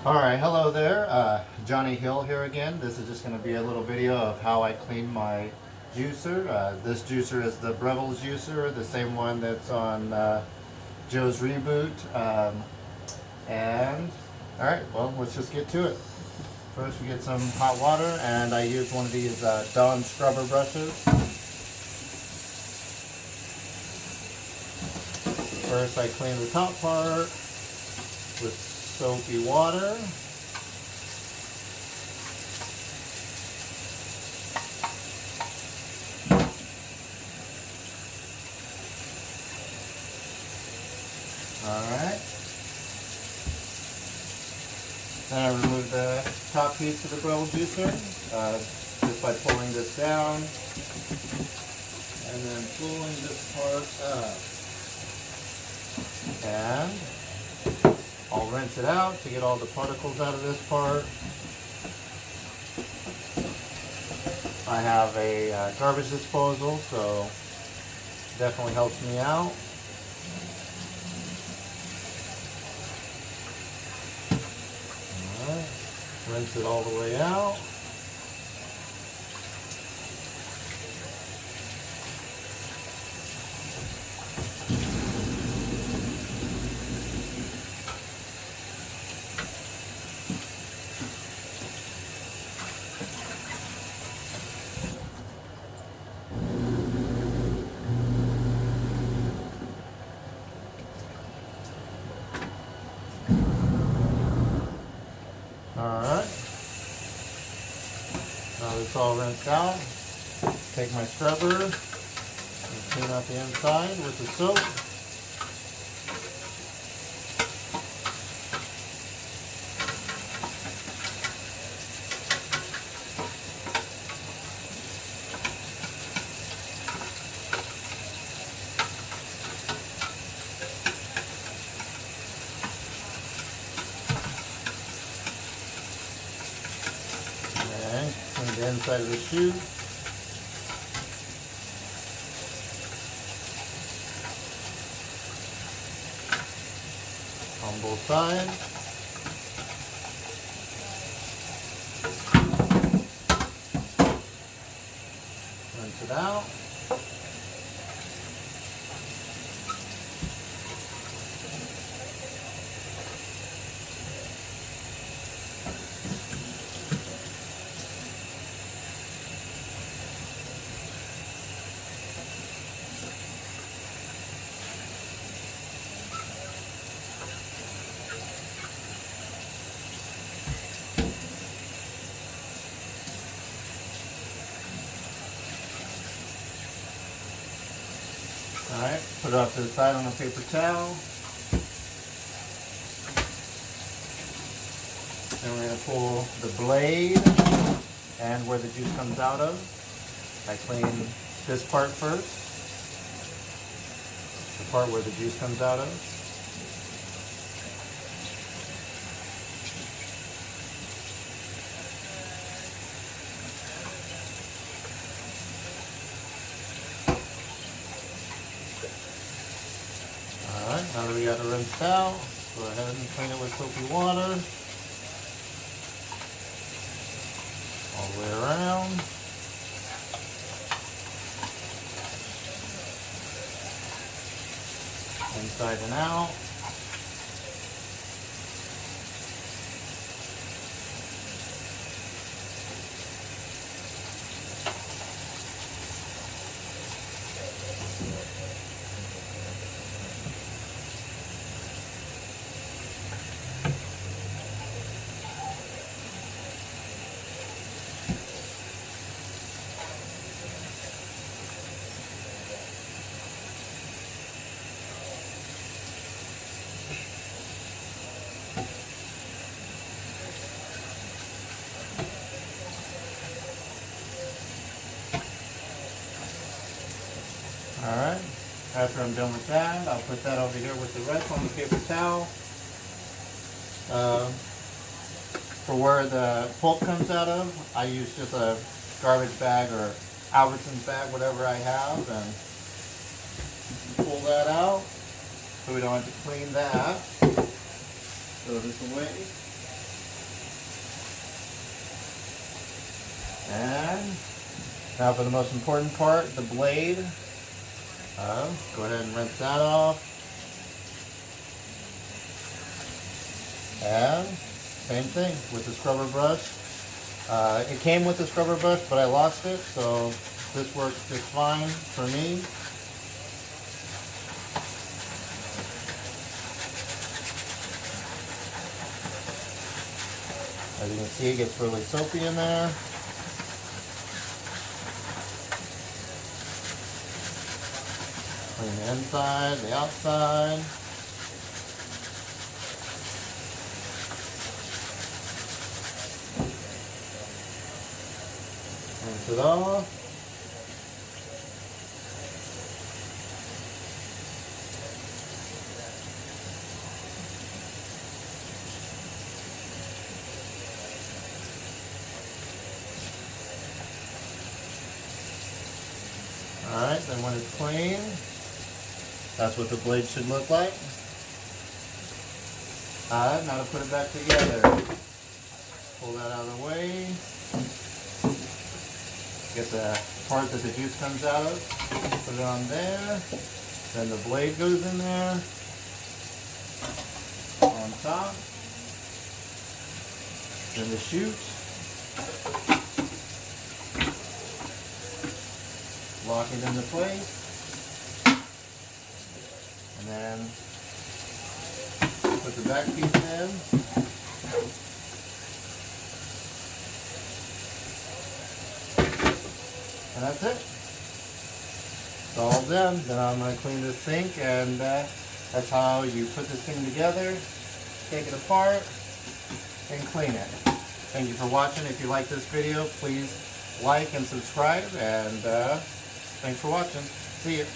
Alright, hello there. Johnny Hill here again. This is just going to be a little video of how I clean my juicer. This juicer is the Breville's juicer, the same one that's on Joe's Reboot. Alright, well, let's just get to it. First we get some hot water, and I use one of these Dawn scrubber brushes. First I clean the top part with soapy water. Alright. Then I remove the top piece of the Breville juicer just by pulling this down and then pulling this part up. And I'll rinse it out to get all the particles out of this part. I have a garbage disposal, so definitely helps me out. Alright, rinse it all the way out. Alright, now it's all rinsed out. Take my scrubber and clean out the inside with the soap. Clean the inside of the shoe. On both sides. Rinse it out. Alright, put it off to the side on a paper towel. Then we're going to pull the blade and where the juice comes out of. I clean this part first, the part where the juice comes out of. Alright, now that we got it rinsed out, go ahead and clean it with soapy water. All the way around. Inside and out. Alright, after I'm done with that, I'll put that over here with the rest on the paper towel. For where the pulp comes out of, I use just a garbage bag or Albertsons bag, whatever I have, and pull that out so we don't have to clean that. Throw this away. And now for the most important part, the blade. Go ahead and rinse that off. And same thing with the scrubber brush. It came with the scrubber brush, but I lost it, so this works just fine for me. As you can see, it gets really soapy in there. Clean the inside, the outside. Rinse it off. Alright, then when it's clean, that's what the blade should look like. Alright, now to put it back together. Pull that out of the way. Get the part that the juice comes out of. Put it on there. Then the blade goes in there. On top. Then the chute. Lock it into place. And then put the back piece in. And that's it. It's all done. Then I'm going to clean this sink, and that's how you put this thing together, take it apart, and clean it. Thank you for watching. If you like this video, please like and subscribe, and thanks for watching. See you.